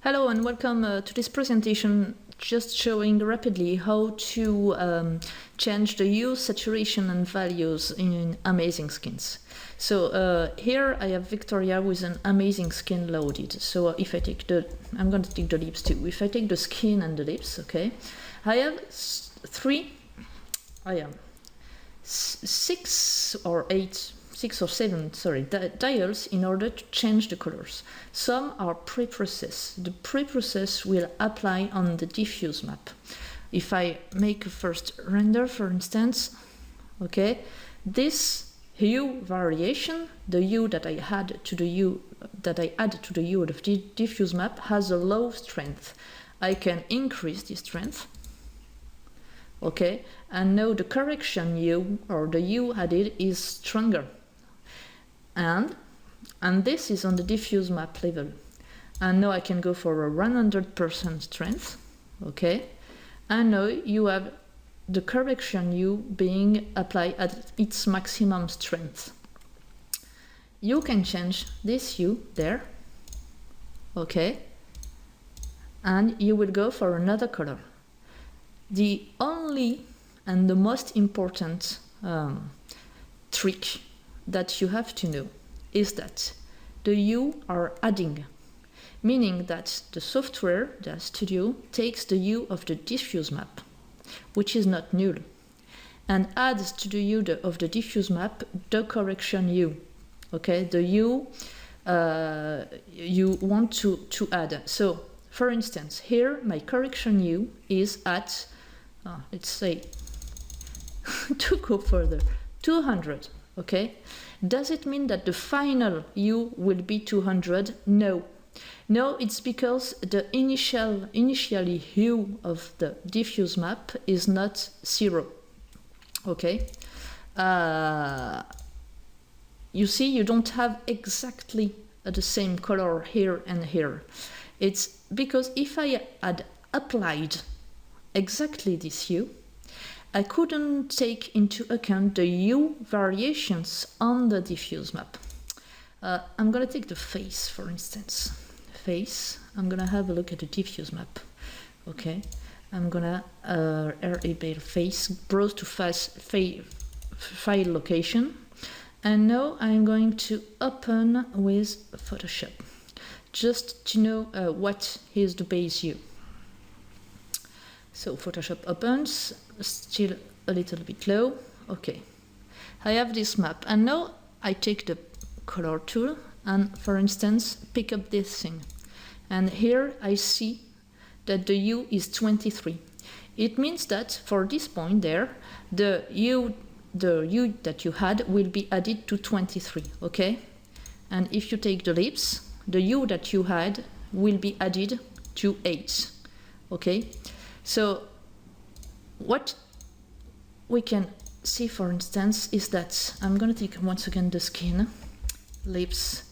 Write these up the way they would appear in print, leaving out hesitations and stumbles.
Hello and welcome to this presentation just showing rapidly how to change the hue, saturation and values in amazing skins. So here I have Victoria with an amazing skin loaded. So if I take I'm going to take the lips too. If I take the skin and the lips, okay, I have six or seven dials in order to change the colors. Some are pre-processed. The pre-process will apply on the diffuse map. If I make a first render, for instance, okay, this hue variation, the hue that I add to the hue of the diffuse map has a low strength. I can increase the strength. Okay, and now the correction hue or the hue added is stronger. And this is on the diffuse map level. And now I can go for a 100% strength. Okay, and now you have the correction hue being applied at its maximum strength. You can change this hue there. Okay, and you will go for another color. The only and the most important trick that you have to know is that the hue are adding, meaning that the software, the studio, takes the hue of the diffuse map, which is not null, and adds to the hue of the diffuse map the correction hue, okay, the hue you want to add. So, for instance, here my correction hue is at, let's say, to go further, 200. Okay, does it mean that the final hue will be 200? No. No, it's because the initially hue of the diffuse map is not 0. Okay, you see, you don't have exactly the same color here and here. It's because if I had applied exactly this hue, I couldn't take into account the hue variations on the diffuse map. I'm gonna take the face, for instance. Face, I'm gonna have a look at the diffuse map. Okay, I'm gonna enable face, browse to file location. And now I'm going to open with Photoshop, just to know what is the base hue. So Photoshop opens, still a little bit low. Okay, I have this map, and now I take the color tool and, for instance, pick up this thing. And here I see that the hue is 23. It means that for this point there, the hue that you had will be added to 23, okay? And if you take the lips, the hue that you had will be added to 8, okay? So what we can see, for instance, is that I'm going to take once again the skin, lips,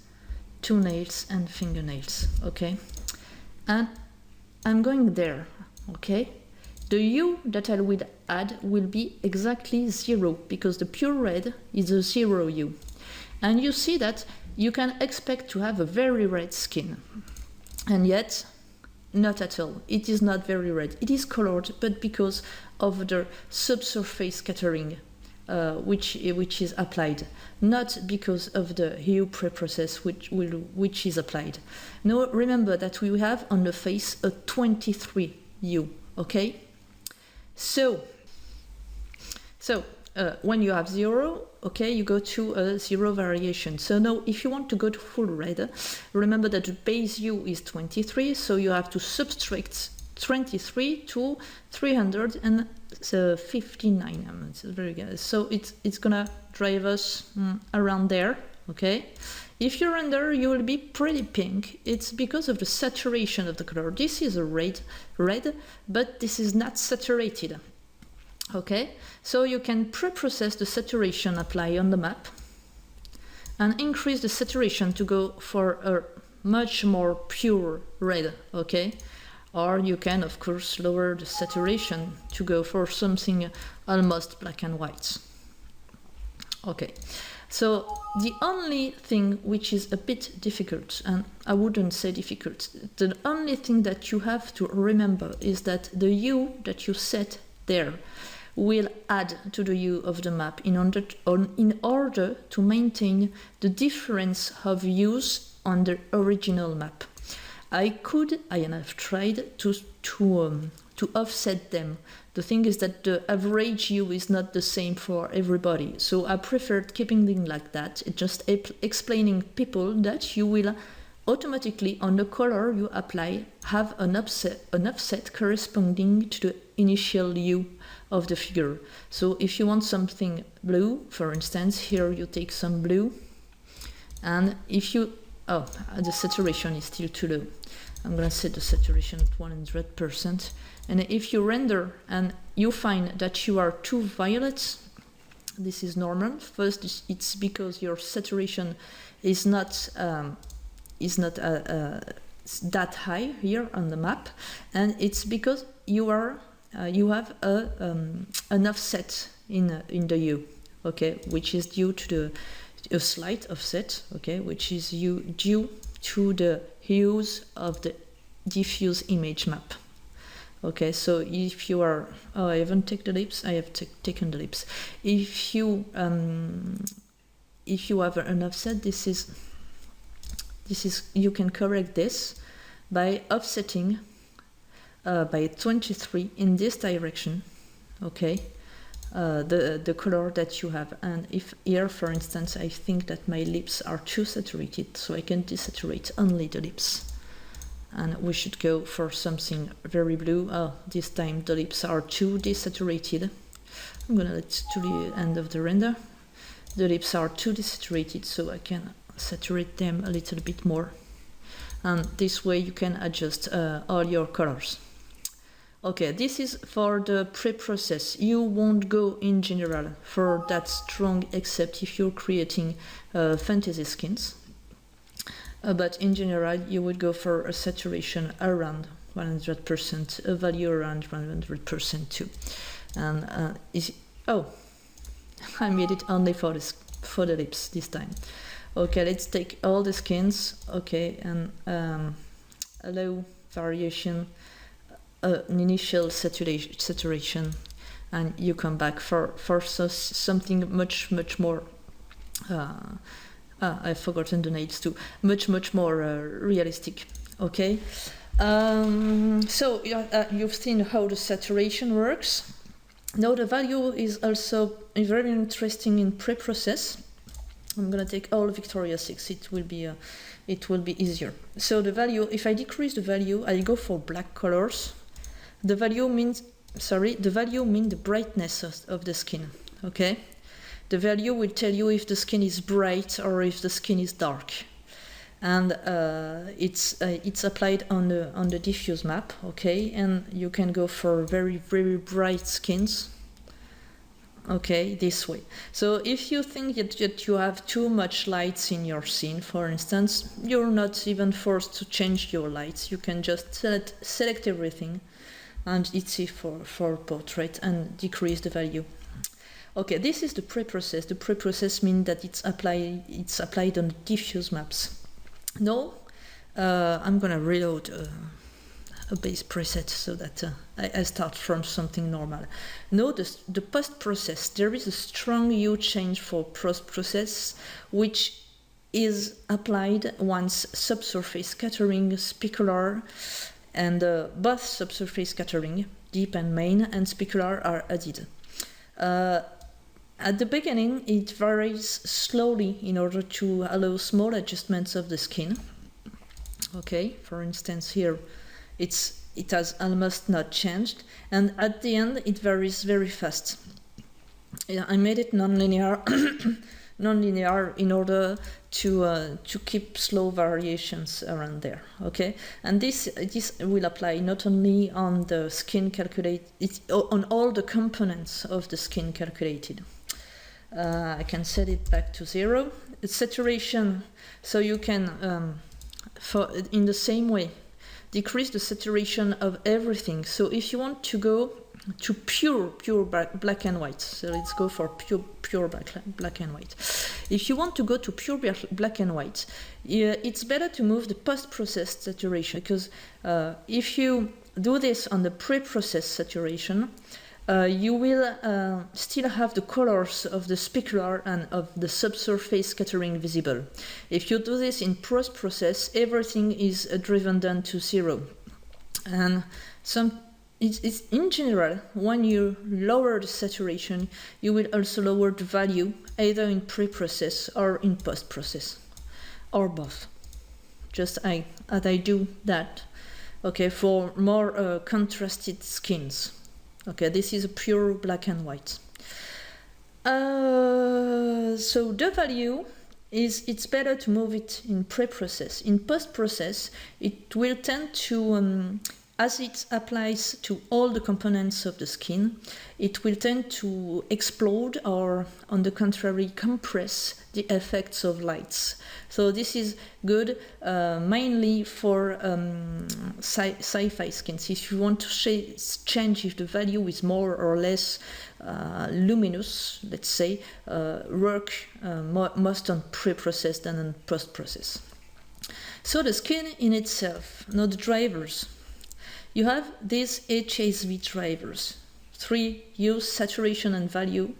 toenails and fingernails, okay? And I'm going there, okay? The hue that I will add will be exactly 0 because the pure red is a 0 hue. And you see that you can expect to have a very red skin, and yet not at all. It is not very red. It is colored, but because of the subsurface scattering which is applied, not because of the hue preprocess which is applied. Now remember that we have on the face a 23 hue. Okay. So when you have 0, okay, you go to a 0 variation. So now if you want to go to full red, remember that the base hue is 23, so you have to subtract 23 to 359. It's very good. So it's gonna drive us around there, okay? If you render, you will be pretty pink. It's because of the saturation of the color. This is a red, but this is not saturated. Okay, so you can pre-process the saturation apply on the map and increase the saturation to go for a much more pure red, okay? Or you can, of course, lower the saturation to go for something almost black and white. Okay, So the only thing which is a bit difficult, and I wouldn't say difficult, the only thing that you have to remember is that the hue that you set there will add to the hue of the map in order to maintain the difference of hues on the original map. I have tried to offset them. The thing is that the average hue is not the same for everybody. So I preferred keeping things like that, just explaining people that you will automatically on the color you apply have an offset corresponding to the initial hue of the figure. So if you want something blue, for instance, here you take some blue, and if you, the saturation is still too low. I'm gonna set the saturation at 100%. And if you render and you find that you are too violet, this is normal. First, it's because your saturation is not that high here on the map, and it's because you have an offset in the hue, okay, which is due to a slight offset, okay, which is due to the hues of the diffuse image map. Okay, so if you are, I haven't taken the lips, I have taken the lips. If you have an offset, this is you can correct this by offsetting by 23 in this direction, okay, the color that you have. And if here, for instance, I think that my lips are too saturated, so I can desaturate only the lips. And we should go for something very blue. This time the lips are too desaturated. I'm gonna let it to the end of the render. The lips are too desaturated, so I can saturate them a little bit more. And this way you can adjust all your colors. Okay, this is for the pre-process. You won't go in general for that strong, except if you're creating fantasy skins. But in general, you would go for a saturation around 100%, a value around 100% too. And I made it only for the lips this time. Okay, let's take all the skins. Okay, and allow variation, an initial saturation, and you come back for something much more. I've forgotten the names too. Much more realistic. Okay, so you've seen how the saturation works. Now the value is also very interesting in pre-process. I'm gonna take all Victoria 6. It will be easier. So the value, if I decrease the value, I go for black colors. The value means the brightness of the skin. Okay. The value will tell you if the skin is bright or if the skin is dark, and it's applied on the diffuse map. Okay, and you can go for very bright skins. Okay, this way. So if you think that you have too much lights in your scene, for instance, you're not even forced to change your lights. You can just select everything, and it's for portrait and decrease the value. Okay, this is the pre-process. The pre-process means that it's applied on diffuse maps. Now, I'm gonna reload a base preset so that I start from something normal. Now, the post-process, there is a strong hue change for post-process, which is applied once subsurface scattering, specular, and both subsurface scattering, deep and main, and specular are added. At the beginning, it varies slowly in order to allow small adjustments of the skin. Okay, for instance, here it has almost not changed, and at the end it varies very fast. I made it non-linear, in order to keep slow variations around there. Okay, and this will apply not only on the skin on all the components of the skin calculated. I can set it back to 0. It's saturation, so you can, in the same way, decrease the saturation of everything. So if you want to go to pure black and white. So let's go for pure black and white. If you want to go to pure black and white, it's better to move the post-processed saturation, because if you do this on the pre-processed saturation, you will still have the colors of the specular and of the subsurface scattering visible. If you do this in post-process, everything is driven down to zero. And it's in general, when you lower the saturation, you will also lower the value, either in pre-process or in post-process, or both. Just as I do that, okay, for more contrasted skins. Okay, this is a pure black and white. So the value is, it's better to move it in pre-process. In post-process, it will tend to, as it applies to all the components of the skin, it will tend to explode or, on the contrary, compress the effects of lights. So this is good mainly for sci-fi skins. If you want to change if the value is more or less luminous, let's say, work most on pre-process than on post-process. So the skin in itself, not the drivers. You have these HSV drivers, 3 use saturation and value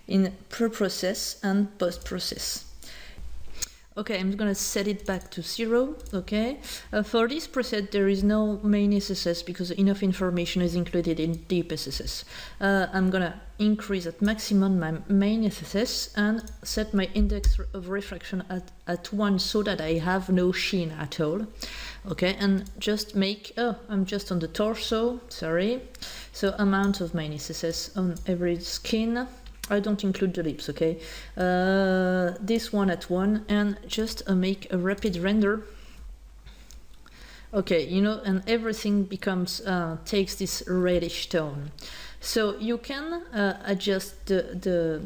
in pre-process and post-process. Okay, I'm gonna set it back to 0, okay? For this preset, there is no main SSS because enough information is included in deep SSS. I'm gonna increase at maximum my main SSS and set my index of refraction at 1 so that I have no sheen at all. Okay, and just make, I'm just on the torso, sorry. So amount of main SSS on every skin. I don't include the lips, okay? This one at 1, and just make a rapid render. Okay, you know, and everything becomes, takes this reddish tone. So you can adjust the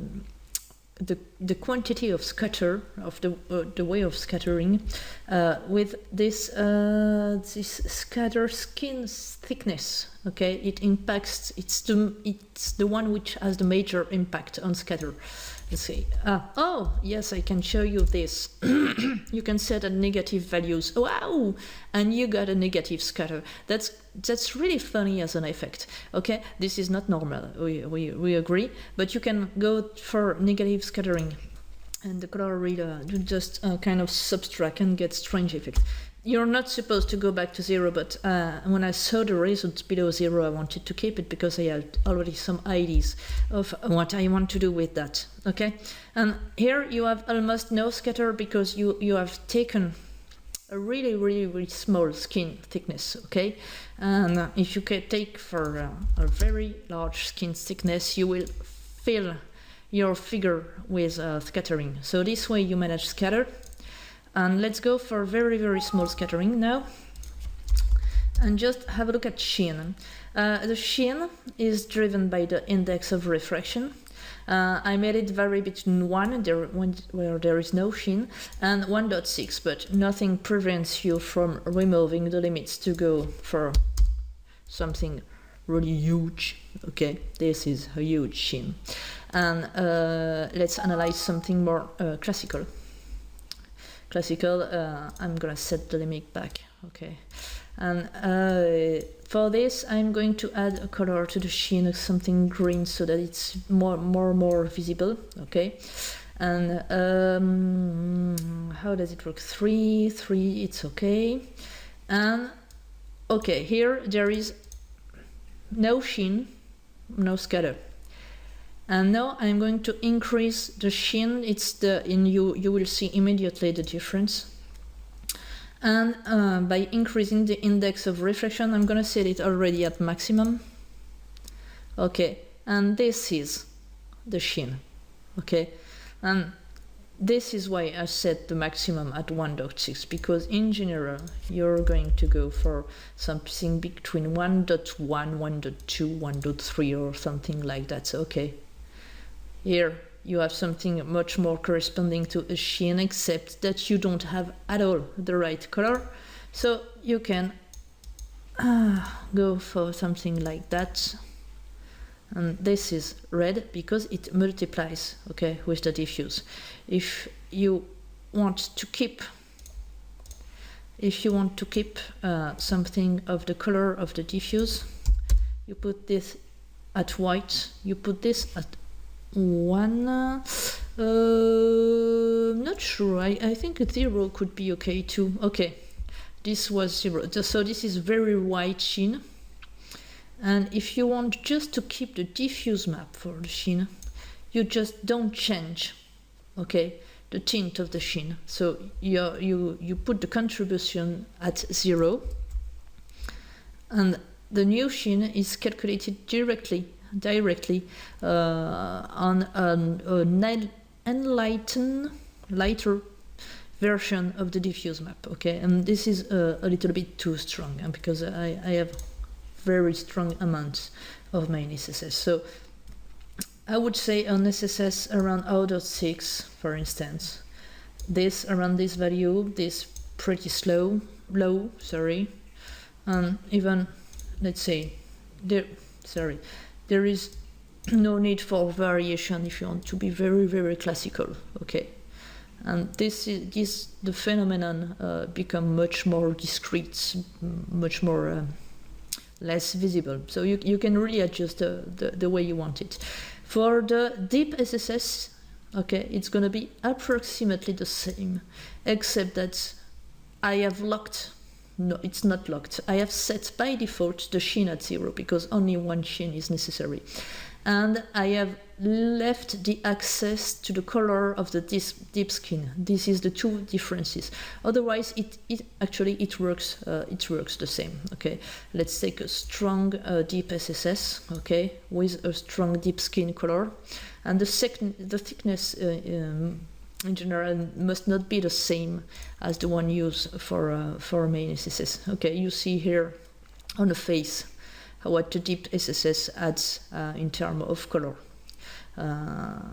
quantity of scatter, of the way of scattering, with this scatter skin thickness. Okay, it impacts. It's the one which has the major impact on scatter. Let's see. Oh yes, I can show you this. You can set a negative values. Wow, and you got a negative scatter. That's really funny as an effect. Okay, this is not normal. We agree, but you can go for negative scattering, and the color reader just kind of subtract and get strange effect. You're not supposed to go back to 0, but when I saw the results below 0, I wanted to keep it because I had already some ideas of what I want to do with that. Okay, and here you have almost no scatter because you have taken a really small skin thickness. Okay, and if you can take for a very large skin thickness, you will fill your figure with scattering. So this way you manage scatter. And let's go for very small scattering now. And just have a look at sheen. The sheen is driven by the index of refraction. I made it vary between 1, where there is no sheen, and 1.6, but nothing prevents you from removing the limits to go for something really huge. Okay, this is a huge sheen. And let's analyze something more classical. I'm gonna set the limit back. Okay, and for this I'm going to add a color to the sheen, something green, so that it's more visible. Okay, and how does it work? 3, it's okay. And okay, here there is no sheen, no scatter. And now I'm going to increase the sheen. You will see immediately the difference. And by increasing the index of refraction, I'm gonna set it already at maximum. Okay, and this is the sheen. Okay, and this is why I set the maximum at 1.6, because in general you're going to go for something between 1.1, 1.2, 1.3 or something like that. So, okay. Here you have something much more corresponding to a sheen, except that you don't have at all the right color. So you can go for something like that. and this is red because it multiplies, okay, with the diffuse. If you want to keep something of the color of the diffuse, you put this at white, you put this at 1. Not sure, I think a 0 could be okay too. Okay, this was 0, so this is very white sheen. And if you want just to keep the diffuse map for the sheen, you just don't change, okay, the tint of the sheen. So you put the contribution at 0, and the new sheen is calculated directly on an enlightened, lighter version of the diffuse map, okay? And this is a little bit too strong, because I have very strong amounts of main SSS. So I would say an SSS around 0.6, for instance. This around this value, this pretty low, sorry. And even, let's say, there is no need for variation if you want to be very, very classical, okay? And the phenomenon become much more discrete, much more less visible. So you can really adjust the way you want it. For the deep SSS, okay, it's going to be approximately the same, except that I have locked, no, it's not locked. I have set by default the sheen at 0 because only one sheen is necessary. And I have left the access to the color of the deep skin. This is the two differences. Otherwise, it works the same. Okay, let's take a strong deep SSS. Okay, with a strong deep skin color, and the thickness in general must not be the same as the one used for main SSS. Okay, you see here on the face what the deep SSS adds in terms of color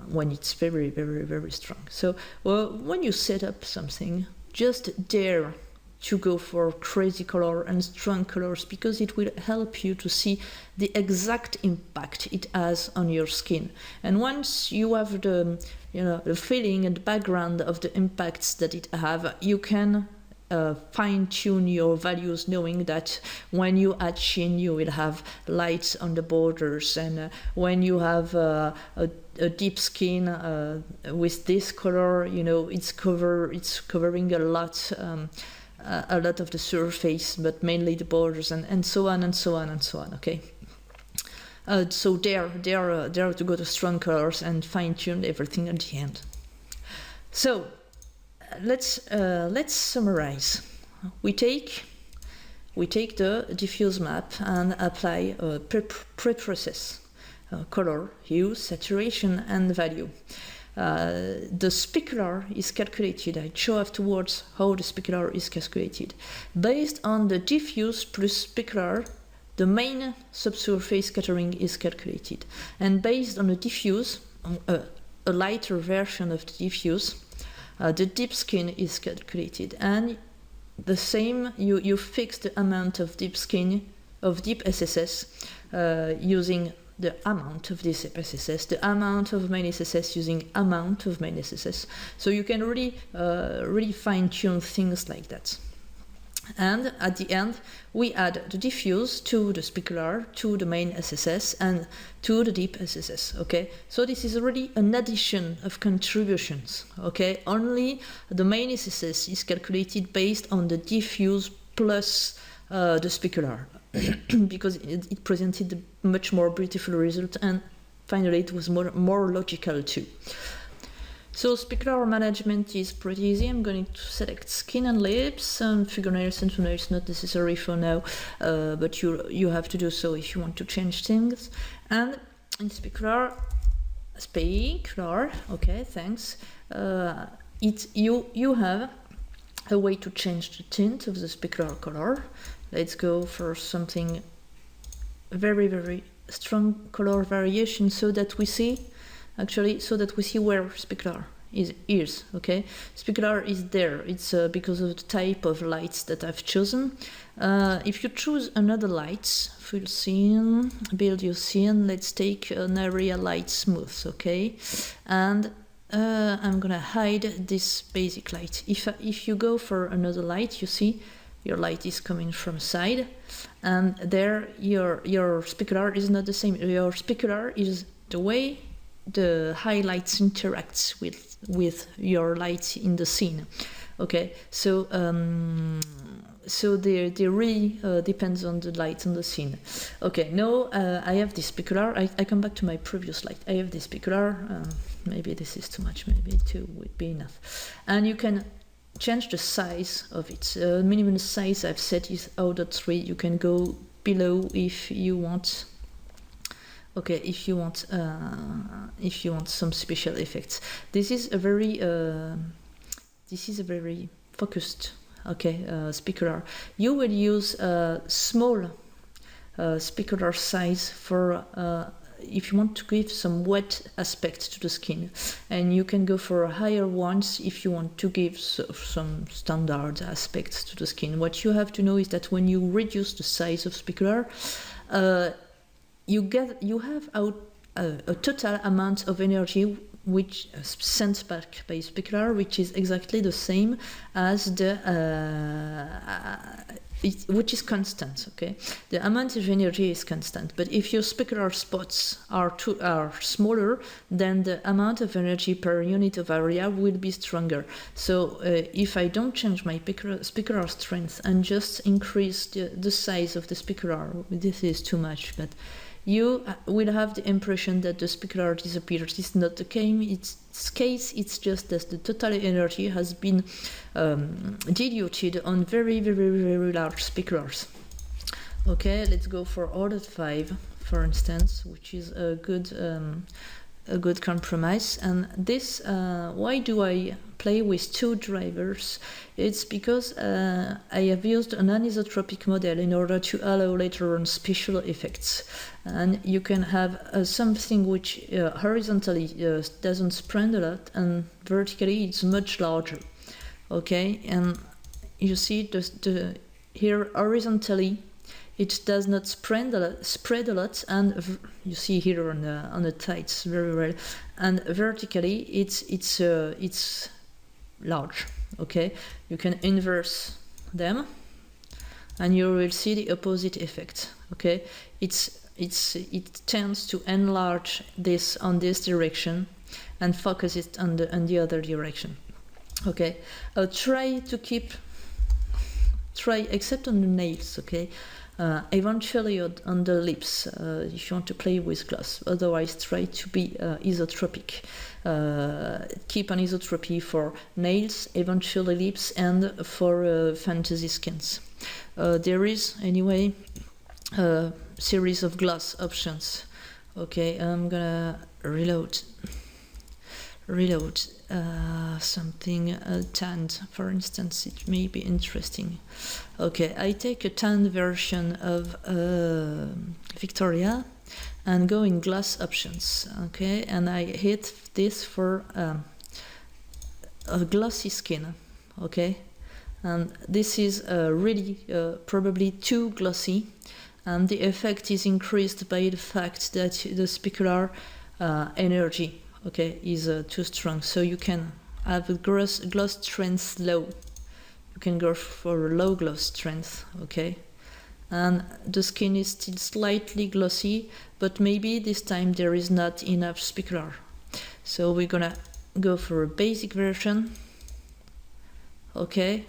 when it's very, very, very strong. So when you set up something, just dare to go for crazy color and strong colors, because it will help you to see the exact impact it has on your skin. And once you have the feeling and the background of the impacts that it have, you can fine-tune your values, knowing that when you add sheen, you will have lights on the borders, and when you have a deep skin with this color, it's covering a lot of the surface, but mainly the borders, and so on and so on and so on. Okay. So dare to go to strong colors and fine-tune everything at the end. So let's summarize. We take the diffuse map and apply a pre-process color, hue, saturation, and value. The specular is calculated. I show afterwards how the specular is calculated. Based on the diffuse plus specular, the main subsurface scattering is calculated. And based on the diffuse, a lighter version of the diffuse, the deep skin is calculated. And the same, you fix the amount of deep skin, of deep SSS, using the amount of this SSS, the amount of main SSS using amount of main SSS. So you can really fine-tune things like that. And at the end, we add the diffuse to the specular, to the main SSS, and to the deep SSS, okay? So this is really an addition of contributions, okay? Only the main SSS is calculated based on the diffuse plus the specular, because it presented a much more beautiful result, and finally it was more logical too. So specular management is pretty easy. I'm going to select skin and lips, and fingernails and toenails not necessary for now, but you have to do so if you want to change things. And in specular, okay, thanks. You have a way to change the tint of the specular color. Let's go for something very, very strong color variation, so that we see where specular is okay. Specular is there. It's because of the type of lights that I've chosen. If you choose another light, full scene, build your scene. Let's take an area light smooth, okay, and I'm gonna hide this basic light. If you go for another light, you see your light is coming from side, and there your specular is not the same. Your specular is the way the highlights interacts with your light in the scene. Okay, so they really depends on the light on the scene. Okay, now I have this specular. I come back to my previous light. I have this specular. Maybe this is too much. Maybe 2 would be enough. And you can change the size of it. Minimum size I've set is 0.3. You can go below if you want. Okay, if you want some special effects. This is a very focused, okay, specular. You will use a small specular size for if you want to give some wet aspect to the skin, and you can go for higher ones if you want to give some standard aspects to the skin. What you have to know is that when you reduce the size of specular, you have out a total amount of energy which sent back by specular, which is exactly the same as the which is constant. Okay, the amount of energy is constant, but if your specular spots are smaller, then the amount of energy per unit of area will be stronger. So if I don't change my specular strength and just increase the size of the specular, this is too much, but you will have the impression that the specular disappears. It's not the case. It's just that the total energy has been diluted on very, very, very large speculars. Okay, let's go for order 5, for instance, which is a good compromise. And this, why do I play with 2 drivers? It's because I have used an anisotropic model in order to allow later on special effects. And you can have something which horizontally doesn't spread a lot, and vertically it's much larger. Okay, and you see here horizontally it does not spread a lot, and you see here on the tights very well. And vertically, it's large. Okay, you can inverse them, and you will see the opposite effect. Okay, it tends to enlarge this on this direction, and focus it on the other direction. Okay, try except on the nails. Okay. Eventually on the lips, if you want to play with gloss. Otherwise, try to be isotropic. Keep an isotropy for nails, eventually lips, and for fantasy skins. There is, anyway, a series of gloss options. Okay, I'm gonna reload something tanned, for instance. It may be interesting. Okay, I take a tanned version of Victoria and go in gloss options. Okay, and I hit this for a glossy skin. Okay, and this is really probably too glossy, and the effect is increased by the fact that the specular energy, okay, is too strong. So you can have a gloss strength low. You can go for a low gloss strength, okay? And the skin is still slightly glossy, but maybe this time there is not enough specular. So we're gonna go for a basic version, okay?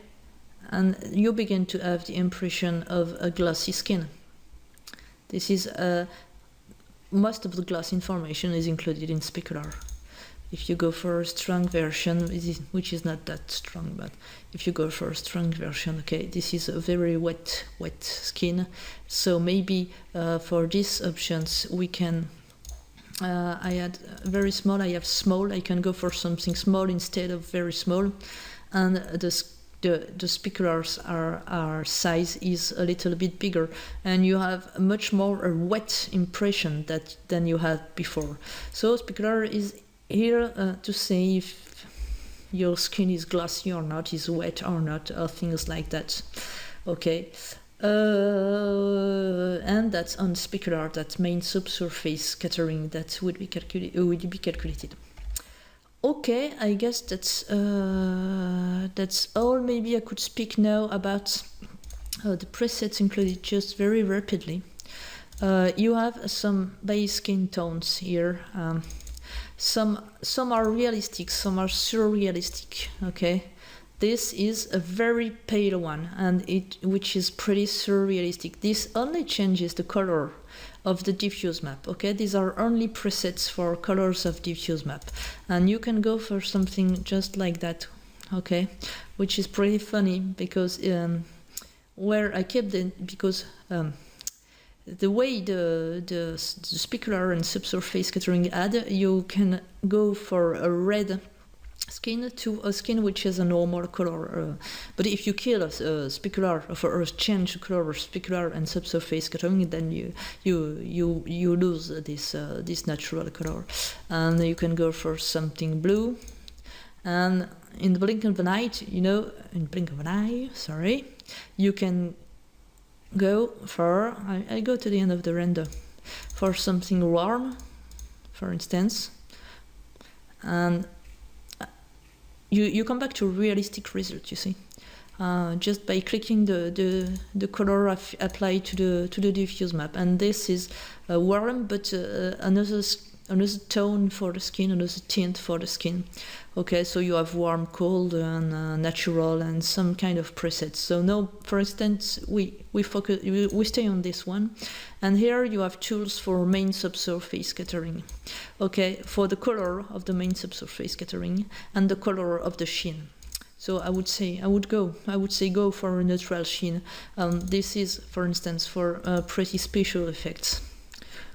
And you begin to have the impression of a glossy skin. This is most of the gloss information is included in specular. If you go for a strong version, which is not that strong, but if you go for a strong version, okay, this is a very wet skin. So maybe for these options we can, I had very small, I have small, I can go for something small instead of very small. And the speculars are size is a little bit bigger, and you have a much more a wet impression than you had before. So specular is here to say if your skin is glossy or not, is wet or not, or things like that. Okay. And that's on specular, that main subsurface scattering that would be calculated. Okay, I guess that's all. Maybe I could speak now about the presets included just very rapidly. You have some base skin tones here. Some are realistic, some are surrealistic. Okay, this is a very pale one, and which is pretty surrealistic. This only changes the color of the diffuse map. Okay, these are only presets for colors of diffuse map, and you can go for something just like that. Okay, which is pretty funny because where I kept it, because the way the specular and subsurface scattering add, you can go for a red skin to a skin which is a normal color. But if you kill a specular or change the color of specular and subsurface scattering, then you lose this natural color. And you can go for something blue. And in the blink of an eye, you can go for, I go to the end of the render, for something warm, for instance, and you come back to realistic result, you see, just by clicking the color applied to the diffuse map. And this is warm, but another tone for the skin, another tint for the skin. Okay, so you have warm, cold, and natural, and some kind of presets. So now, for instance, we stay on this one, and here you have tools for main subsurface scattering. Okay, for the color of the main subsurface scattering and the color of the sheen. So I would say go for a neutral sheen. This is, for instance, for pretty special effects.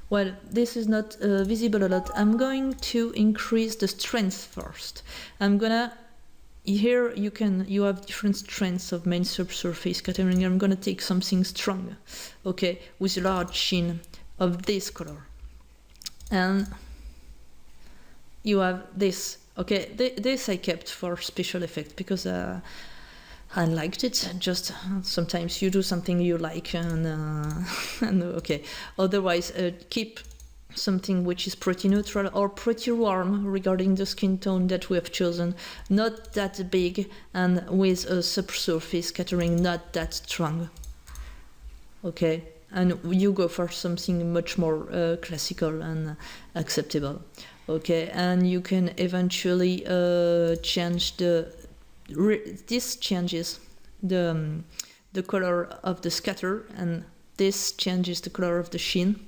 Well, this is not visible a lot. I'm going to increase the strength first. Here you have different strengths of main subsurface scattering. I'm gonna take something strong, okay, with a large sheen of this color. And you have this, okay, this I kept for special effect because I liked it. Just sometimes you do something you like, and okay. Otherwise, keep something which is pretty neutral or pretty warm regarding the skin tone that we have chosen. Not that big, and with a subsurface scattering not that strong. Okay, and you go for something much more classical and acceptable. Okay, and you can eventually change this changes the color of the scatter, and this changes the color of the sheen.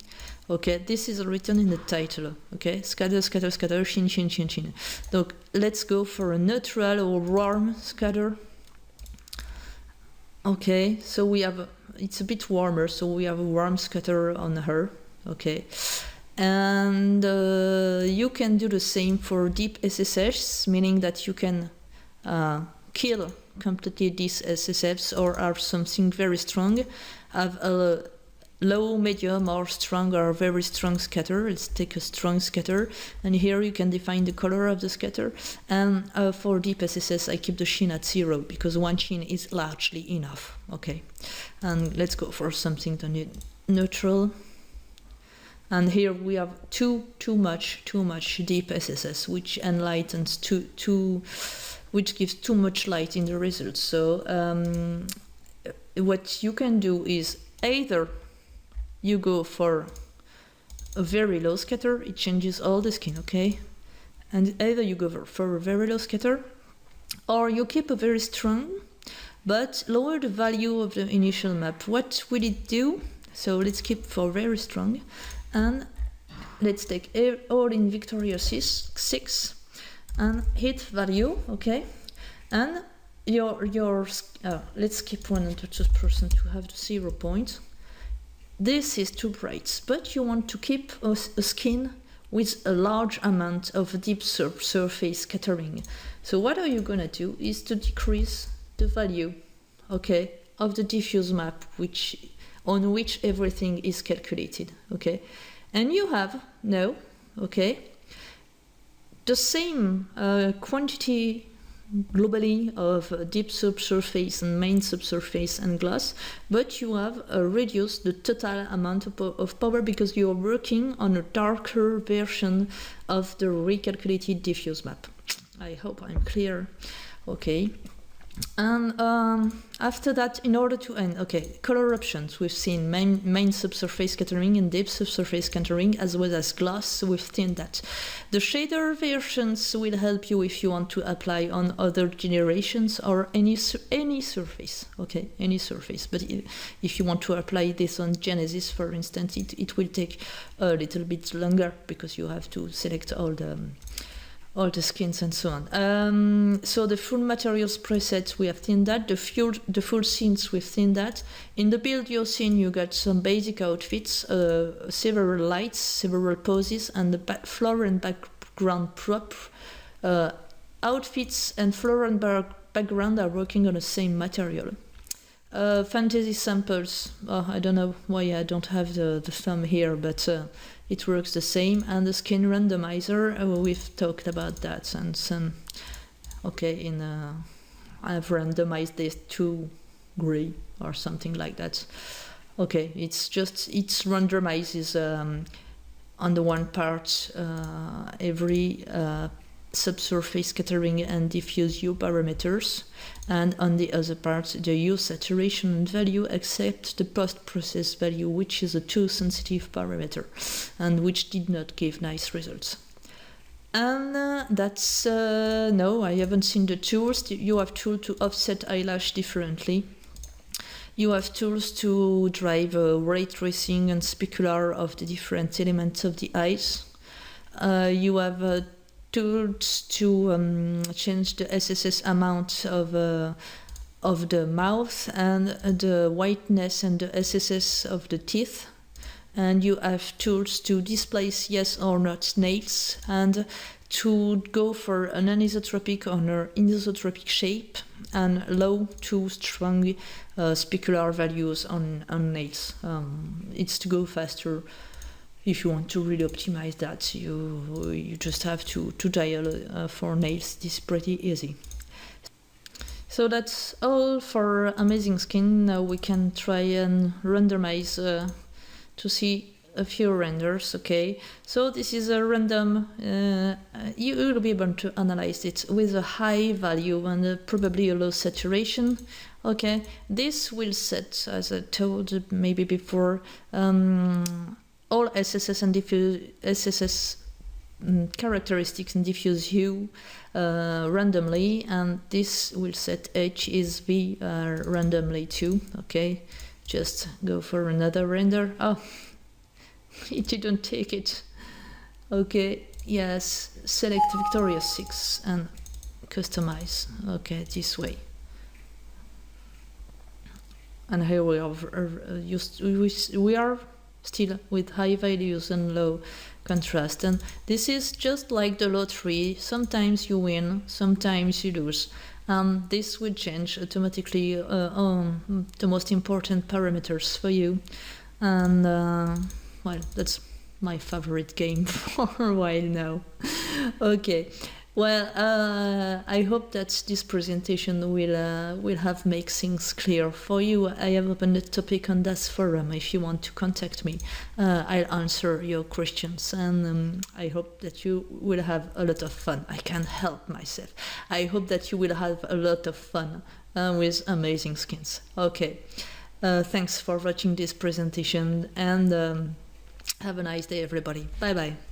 Okay, this is written in the title. Okay, scatter, scatter, scatter, sheen, sheen, sheen, sheen. So let's go for a neutral or warm scatter. Okay, so we have it's a bit warmer, so we have a warm scatter on her. Okay, and you can do the same for deep SSS, meaning that you can kill completely these SSFs or have something very strong, have a low, medium, or strong or very strong scatter. Let's take a strong scatter, and here you can define the color of the scatter. And for deep SSS, I keep the sheen at 0 because one sheen is largely enough. Okay, and let's go for something neutral. And here we have too much deep SSS, which enlightens which gives too much light in the results. So what you can do is either you go for a very low scatter, it changes all the skin, okay? And either you go for a very low scatter, or you keep a very strong, but lower the value of the initial map. What will it do? So let's keep for very strong, and let's take all in Victoria 6 and hit value, okay? And let's keep 100% to have the 0 point. This is too bright, but you want to keep a skin with a large amount of deep surface scattering. So what are you gonna do is to decrease the value, okay, of the diffuse map on which everything is calculated, okay? And you have now, okay, the same quantity globally of deep subsurface and main subsurface and gloss, but you have reduced the total amount of power because you are working on a darker version of the recalculated diffuse map. I hope I'm clear. Okay. And after that, in order to end, okay, color options, we've seen main subsurface scattering and deep subsurface scattering, as well as gloss, we've seen that. The shader versions will help you if you want to apply on other generations or any surface, okay, any surface. But if you want to apply this on Genesis, for instance, it will take a little bit longer because you have to select all the skins and so on. So the full materials presets, we have seen that. The full scenes, we've seen that. In the build your scene, you got some basic outfits, several lights, several poses, and the floor and background prop. Outfits and floor and background are working on the same material. Fantasy samples, I don't know why I don't have the thumb here, but it works the same. And the skin randomizer, we've talked about that. And some, okay, I've randomized this to gray or something like that. Okay, it randomizes on the one part every subsurface scattering and diffuse hue parameters, and on the other part the hue saturation value except the post-process value, which is a too sensitive parameter and which did not give nice results. And that's no, I haven't seen the tools. You have tools to offset eyelash differently. You have tools to drive ray tracing and specular of the different elements of the eyes. You have tools to change the SSS amount of the mouth and the whiteness and the SSS of the teeth. And you have tools to displace yes or not nails and to go for an anisotropic or an isotropic shape and low to strong specular values on nails. It's to go faster. If you want to really optimize that, you just have to dial for nails. This is pretty easy. So that's all for Amazing Skin. Now we can try and randomize to see a few renders. Okay, so this is a random. You will be able to analyze it with a high value and probably a low saturation. Okay, this will set, as I told maybe before, all SSS and diffuse SSS characteristics and diffuse hue randomly, and this will set H is V randomly too. Okay, just go for another render. Oh, it didn't take it. Okay, yes, select Victoria 6 and customize. Okay, this way. And here we are still with high values and low contrast, and this is just like the lottery. Sometimes you win, sometimes you lose. This will change automatically the most important parameters for you, and well, that's my favorite game for a while now. Okay, well, I hope that this presentation will have make things clear for you. I have opened a topic on that forum. If you want to contact me, I'll answer your questions, and I hope that you will have a lot of fun. I can't help myself. I hope that you will have a lot of fun with Amazing Skins. Okay, thanks for watching this presentation, and have a nice day, everybody. Bye bye.